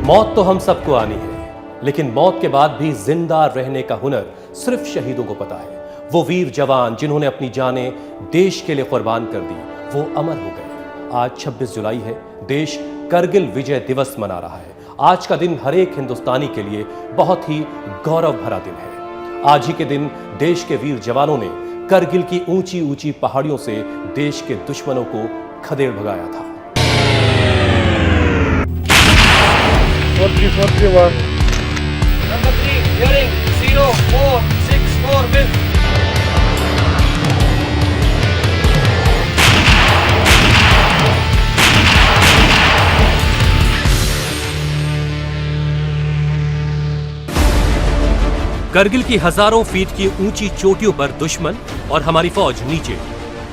मौत तो हम सबको आनी है, लेकिन मौत के बाद भी जिंदा रहने का हुनर सिर्फ शहीदों को पता है। वो वीर जवान जिन्होंने अपनी जानें देश के लिए कुर्बान कर दी, वो अमर हो गए। आज 26 जुलाई है, देश करगिल विजय दिवस मना रहा है। आज का दिन हर एक हिंदुस्तानी के लिए बहुत ही गौरव भरा दिन है। आज ही के दिन देश के वीर जवानों ने करगिल की ऊंची ऊंची पहाड़ियों से देश के दुश्मनों को खदेड़ भगाया था। 4341. Number 3, hearing 0464 with. करगिल की हजारों फीट की ऊंची चोटियों पर दुश्मन और हमारी फौज नीचे,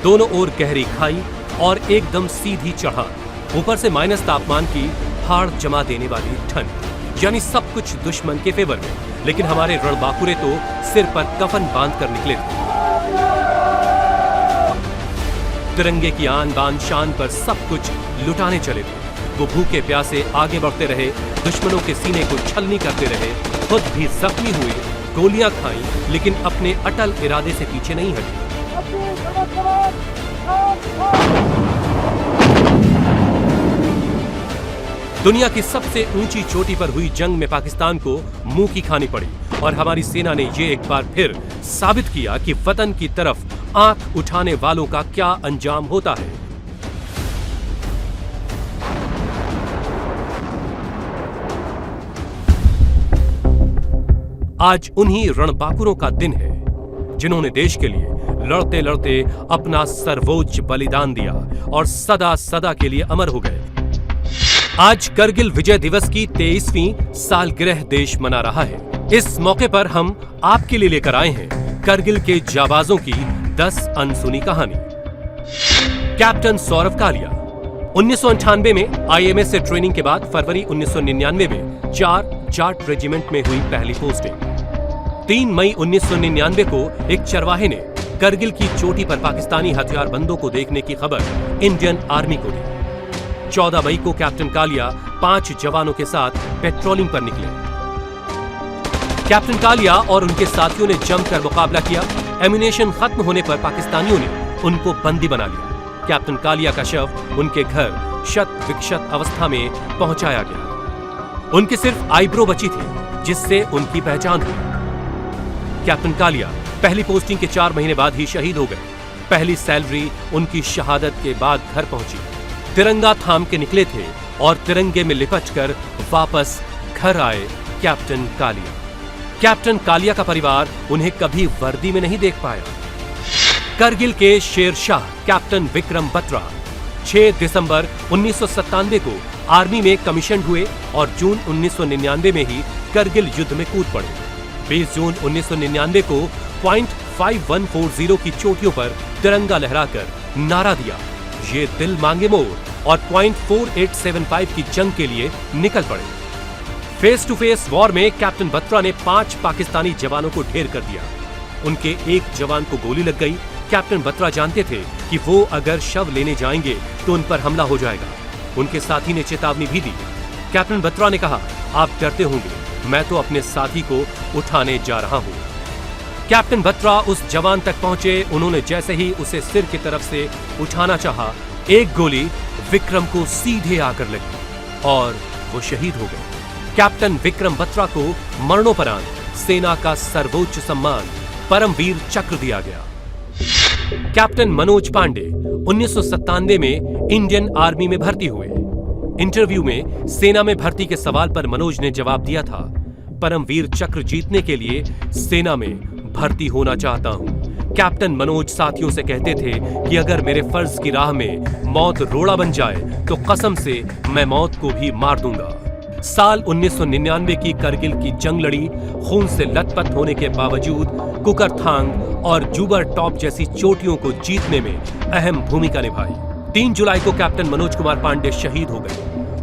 दोनों ओर गहरी खाई और एकदम सीधी चढ़ान, ऊपर से माइनस तापमान की हाड़ जमा देने वाली ठंड, यानी सब कुछ दुश्मन के फेवर में। लेकिन हमारे रणबांकुरे तो सिर पर कफन बांध कर निकले थे। तिरंगे की आन बान शान पर सब कुछ लुटाने चले थे। वो भूखे प्यासे आगे बढ़ते रहे, दुश्मनों के सीने को छलनी करते रहे, खुद भी जख्मी हुए, गोलियां खाई, लेकिन अपने अटल इरादे से पीछे नहीं हटे। दुनिया की सबसे ऊंची चोटी पर हुई जंग में पाकिस्तान को मुंह की खानी पड़ी और हमारी सेना ने ये एक बार फिर साबित किया कि वतन की तरफ आंख उठाने वालों का क्या अंजाम होता है। आज उन्हीं रणबांकुरों का दिन है जिन्होंने देश के लिए लड़ते लड़ते अपना सर्वोच्च बलिदान दिया और सदा सदा के लिए अमर हो गए। आज करगिल विजय दिवस की 23वीं सालगिरह देश मना रहा है। इस मौके पर हम आपके लिए लेकर आए हैं करगिल के जाबाजों की 10 अनसुनी कहानी। कैप्टन सौरव कालिया 1998 में आईएमएस से ट्रेनिंग के बाद फरवरी 1999 में 4 जाट रेजिमेंट में हुई पहली पोस्टिंग। 3 मई 1999 को एक चरवाहे ने करगिल की चोटी पर पाकिस्तानी हथियारबंदों को देखने की खबर इंडियन आर्मी को दी। 14 मई को कैप्टन कालिया 5 जवानों के साथ पेट्रोलिंग पर निकले। कैप्टन कालिया और उनके साथियों ने जमकर मुकाबला किया। एम्यूनेशन खत्म होने पर पाकिस्तानियों ने उनको बंदी बना लिया। कैप्टन कालिया का शव उनके घर शत विक्षत अवस्था में पहुंचाया गया। उनकी सिर्फ आईब्रो बची थी जिससे उनकी पहचान हुई। कैप्टन कालिया पहली पोस्टिंग के 4 महीने बाद ही शहीद हो गए। पहली सैलरी उनकी शहादत के बाद घर पहुंची। तिरंगा थाम के निकले थे और तिरंगे में लिपटकर वापस घर आए कैप्टन कालिया। कैप्टन कालिया का परिवार उन्हें कभी वर्दी में नहीं देख पाया। करगिल के शेरशाह कैप्टन विक्रम बत्रा 6 दिसंबर 1997 को आर्मी में कमीशन हुए और जून 1999 में ही करगिल युद्ध में कूद पड़े। 20 जून 1999 को .5140 की चोटियों पर तिरंगा लहराकर नारा दिया, ये दिल मांगे मोर, और .4875 की जंग के लिए निकल पड़े। फेस टू फेस वॉर में कैप्टन बत्रा ने 5 पाकिस्तानी जवानों को ढेर कर दिया। उनके एक जवान को गोली लग गई। कैप्टन बत्रा जानते थे कि वो अगर शव लेने जाएंगे तो उन पर हमला हो जाएगा। उनके साथी ने चेतावनी भी दी। कैप्टन बत्रा ने कहा, आप डरते होंगे, मैं तो अपने साथी को उठाने जा रहा हूं। कैप्टन बत्रा उस जवान तक पहुंचे। उन्होंने जैसे ही उसे सिर की तरफ से उठाना चाहा, एक गोली विक्रम को सीधे आकर लगी और वो शहीद हो गए। कैप्टन विक्रम बत्रा को मरणोपरांत सेना का सर्वोच्च सम्मान परमवीर चक्र दिया गया। कैप्टन मनोज पांडे 1997 में इंडियन आर्मी में भर्ती हुए। इंटरव्यू में सेना में भर्ती के सवाल पर मनोज ने जवाब दिया था, परमवीर चक्र जीतने के लिए सेना में भर्ती होना चाहता हूं। कैप्टन मनोज साथियों से कहते थे कि अगर मेरे फर्ज की राह में मौत रोड़ा बन जाए तो कसम से मैं मौत को भी मार दूंगा। साल 1999 की करगिल की जंग लड़ी। खून से लथपथ होने के बावजूद कुकरथांग और जुबर टॉप जैसी चोटियों को जीतने में अहम भूमिका निभाई। 3 जुलाई को कैप्टन मनोज कुमार पांडे शहीद हो गए।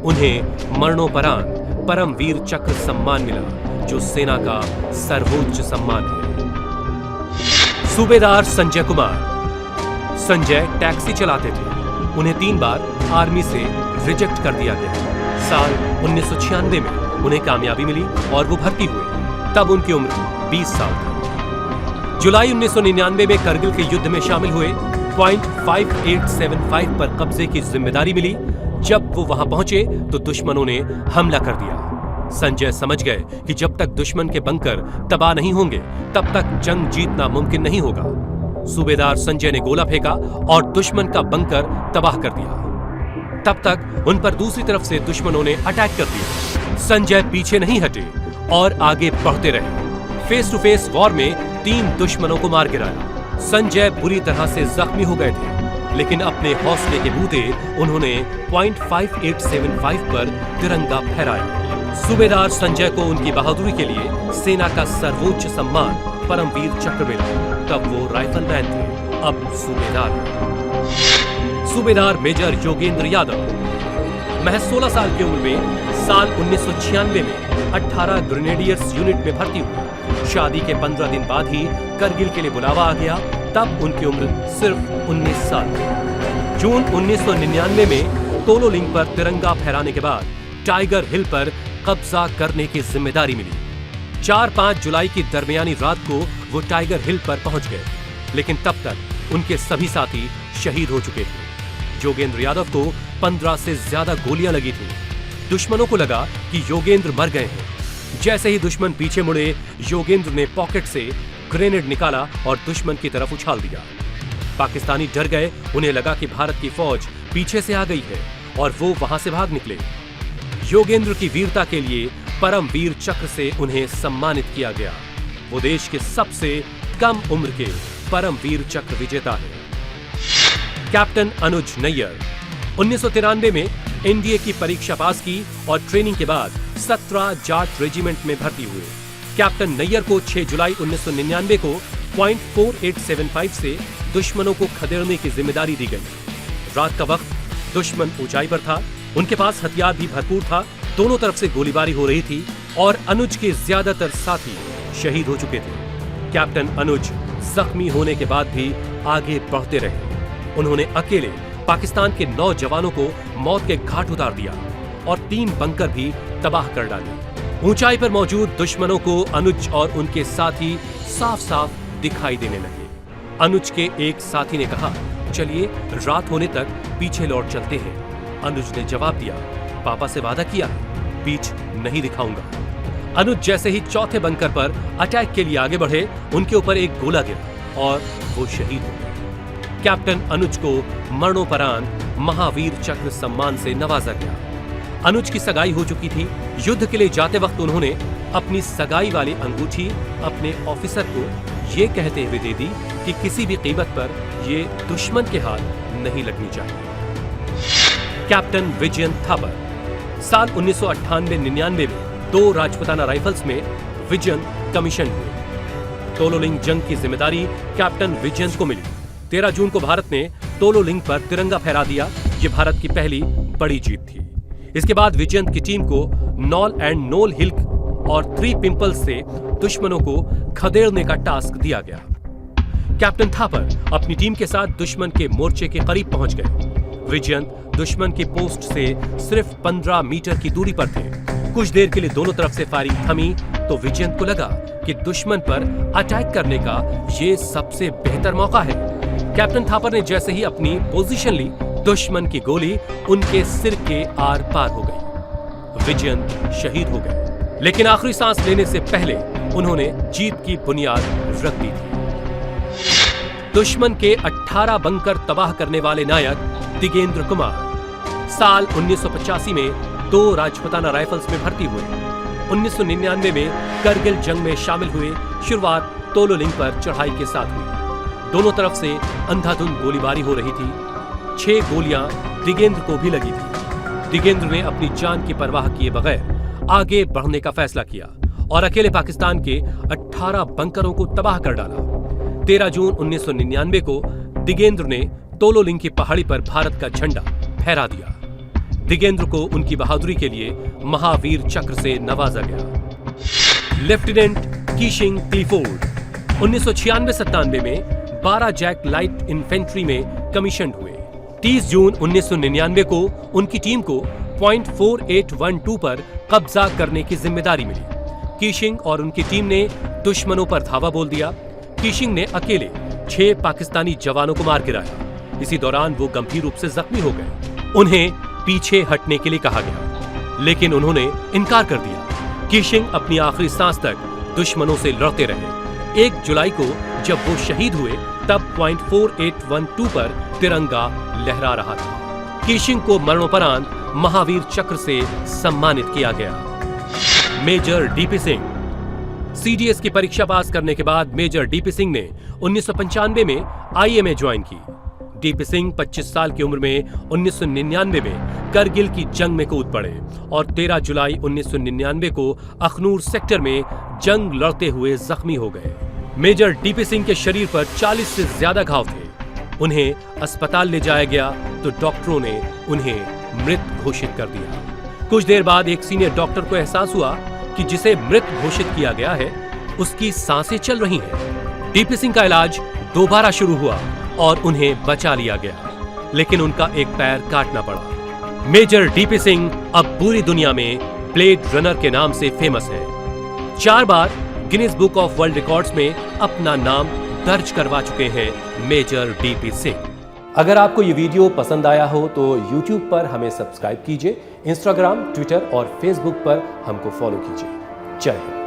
उन्हें मरणोपरांत परमवीर चक्र सम्मान मिला, जो सेना का सर्वोच्च सम्मान है। सूबेदार संजय कुमार। संजय टैक्सी चलाते थे। उन्हें 3 बार आर्मी से रिजेक्ट कर दिया गया। साल 1996 में उन्हें कामयाबी मिली और वो भर्ती हुए। तब उनकी उम्र 20 साल थी। जुलाई 1999 में करगिल के युद्ध में शामिल हुए। पॉइंट 5875 पर कब्जे की जिम्मेदारी मिली। जब वो वहां पहुंचे तो दुश्मनों ने हमला कर दिया। संजय समझ गए कि जब तक दुश्मन के बंकर तबाह नहीं होंगे तब तक जंग जीतना मुमकिन नहीं होगा। सूबेदार संजय ने गोला फेंका और दुश्मन का बंकर तबाह कर दिया। तब तक उन पर दूसरी तरफ से दुश्मनों ने अटैक कर दिया। संजय पीछे नहीं हटे और आगे बढ़ते रहे। फेस टू फेस वॉर में 3 दुश्मनों को मार गिराया। संजय बुरी तरह से जख्मी हो गए थे, लेकिन अपने हौसले के बूते उन्होंने पॉइंट 5875 पर तिरंगा फहराया। सूबेदार संजय को उनकी बहादुरी के लिए सेना का सर्वोच्च सम्मान परमवीर चक्र मिला। तब वो राइफलमैन थे, अब सूबेदार मेजर योगेंद्र यादव महज 16 साल की उम्र में साल 1996 में 18 ग्रेनेडियर्स यूनिट में भर्ती हुए। शादी के 15 दिन बाद ही करगिल के लिए बुलावा आ गया। तब उनकी उम्र सिर्फ 19 साल थी। जून 1999 में तोलो लिंक पर तिरंगा फहराने के बाद टाइगर हिल पर कब्जा करने की जिम्मेदारी मिली। 4-5 जुलाई की दरमियानी रात को वो टाइगर हिल पर पहुंच गए, लेकिन तब तक उनके सभी साथी शहीद हो चुके थे। योगेंद्र यादव को 15 से ज्यादा गोलियां लगी थी। दुश्मनों को लगा कि योगेंद्र मर गए हैं। जैसे ही दुश्मन पीछे मुड़े, योगेंद्र ने पॉकेट से ग्रेनेड निकाला और दुश्मन की तरफ उछाल दिया। पाकिस्तानी डर गए। उन्हें लगा कि भारत की फौज पीछे से आ गई है और वो वहां से भाग निकले। योगेंद्र की वीरता के लिए परमवीर चक्र से उन्हें सम्मानित किया गया। वो देश के सबसे कम उम्र के परमवीर चक्र विजेता हैं। कैप्टन अनुज नैयर 1993 में एनडीए की परीक्षा पास की और ट्रेनिंग के बाद 17 जाट रेजिमेंट में भर्ती हुए। कैप्टन नैयर को 6 जुलाई 1999 को पॉइंट 4875 से दुश्मनों को खदेड़ने की जिम्मेदारी दी गई। रात का वक्त, दुश्मन ऊंचाई पर था, उनके पास हथियार भी भरपूर था। दोनों तरफ से गोलीबारी हो रही थी और अनुज के ज्यादातर साथी शहीद हो चुके थे। कैप्टन अनुज जख्मी होने के बाद भी आगे बढ़ते रहे। उन्होंने अकेले पाकिस्तान के 9 जवानों को मौत के घाट उतार दिया और 3 बंकर भी तबाह कर डाले। ऊंचाई पर मौजूद दुश्मनों को अनुज और उनके साथी साफ साफ दिखाई देने लगे। अनुज के एक साथी ने कहा, चलिए रात होने तक पीछे लौट चलते हैं। अनुज ने जवाब दिया, पापा से वादा किया है, पीठ नहीं दिखाऊंगा। अनुज जैसे ही चौथे बंकर पर अटैक के लिए आगे बढ़े, उनके ऊपर एक गोला गिरा और वो शहीद हो गए। कैप्टन अनुज को मरणोपरांत महावीर चक्र सम्मान से नवाजा गया। अनुज की सगाई हो चुकी थी। युद्ध के लिए जाते वक्त उन्होंने अपनी सगाई वाली अंगूठी अपने ऑफिसर को ये कहते हुए दे दी कि किसी भी कीमत पर ये दुश्मन के हाथ नहीं लगनी चाहिए। कैप्टन विजयंत थापर साल 1998-99 में 2 राजपुताना राइफल्स में विजयंत कमीशन हुए। तोलो लिंक जंग की जिम्मेदारी कैप्टन विजयंत को मिली। 13 जून को भारत ने तोलो लिंक पर तिरंगा फहरा दिया। ये भारत की पहली बड़ी जीत थी। इसके बाद विजयंत की टीम को नॉल एंड नोल हिल और 3 पिंपल्स से दुश्मनों को खदेड़ने का टास्क दिया गया। कैप्टन थापर अपनी टीम के साथ दुश्मन के मोर्चे के करीब पहुंच गए। विजयंत दुश्मन की पोस्ट से सिर्फ 15 मीटर की दूरी पर थे। कुछ देर के लिए दोनों तरफ से फायरिंग थमी तो विजयंत को लगा कि दुश्मन पर अटैक करने का ये सबसे बेहतर मौका है। कैप्टन थापर ने जैसे ही अपनी पोजीशन ली, दुश्मन की गोली उनके सिर के आर पार हो गई। विजयंत शहीद हो गए, लेकिन आखिरी सांस लेने से पहले उन्होंने जीत की बुनियाद रख दी थी। दुश्मन के 18 बंकर तबाह करने वाले नायक दिगेंद्र कुमार साल 1985 में 2 राजपुताना राइफल्स में भर्ती हुए। 1999 में करगिल जंग में शामिल हुए। शुरुआत तोलो लिंक पर चढ़ाई के साथ हुई। दोनों तरफ से अंधाधुंध गोलीबारी हो रही थी। 6 गोलियां दिगेंद्र को भी लगी थी। दिगेंद्र ने अपनी जान की परवाह किए बगैर आगे बढ़ने का फैसला किया और अकेले पाकिस्तान के 18 बंकरों को तबाह कर डाला। 13 जून 1999 को दिगेंद्र ने तोलो लिंक की पहाड़ी पर भारत का झंडा फहरा दिया। दिगेंद्र को उनकी बहादुरी के लिए महावीर चक्र से नवाजा गया। लेफ्टिनेंट कीशिंग क्लिफोर्ड 1996-97 में 12 जैक लाइट इन्फेंट्री में कमीशन हुए। 30 जून 1999 को उनकी टीम को .4812 पर कब्जा करने की जिम्मेदारी मिली। कीशिंग और उनकी टीम ने दुश्मनों पर धावा बोल दिया। कीशिंग ने अकेले 6 पाकिस्तानी जवानों को मार गिराया। इसी दौरान वो गंभीर रूप से जख्मी हो गए। उन्हें पीछे हटने के लिए कहा गया, लेकिन उन्होंने इनकार कर दिया। कीशिंग अपनी आखिरी सांस तक दुश्मनों से लड़ते रहे। 1 जुलाई को जब वो शहीद हुए तब .4812 पर तिरंगा लहरा रहा था। कीशिंग को मरणोपरांत महावीर चक्र से सम्मानित किया गया। Major DP Singh. सीडीएस की परीक्षा पास करने के बाद मेजर डीपी सिंह ने 1995 में आईएमए ज्वाइन की। डीपी सिंह 25 साल की उम्र में 1999 में करगिल की जंग में कूद पड़े और 13 जुलाई 1999 को अखनूर सेक्टर में जंग लड़ते हुए जख्मी हो गए। मेजर डीपी सिंह के शरीर पर 40 से ज्यादा घाव थे। उन्हें अस्पताल ले जाया गया तो डॉक्टरों ने उन्हें मृत घोषित कर दिया। कुछ देर बाद एक सीनियर डॉक्टर को एहसास हुआ कि जिसे मृत घोषित किया गया है उसकी सांसें चल रही हैं। डीपी सिंह का इलाज दोबारा शुरू हुआ और उन्हें बचा लिया गया, लेकिन उनका एक पैर काटना पड़ा। मेजर डीपी सिंह अब पूरी दुनिया में ब्लेड रनर के नाम से फेमस है। 4 बार Guinness book of world records में अपना नाम दर्ज करवा चुके हैं मेजर डीपी सिंह। अगर आपको ये वीडियो पसंद आया हो तो YouTube पर हमें सब्सक्राइब कीजिए, Instagram, Twitter और Facebook पर हमको फॉलो कीजिए। जय हिंद।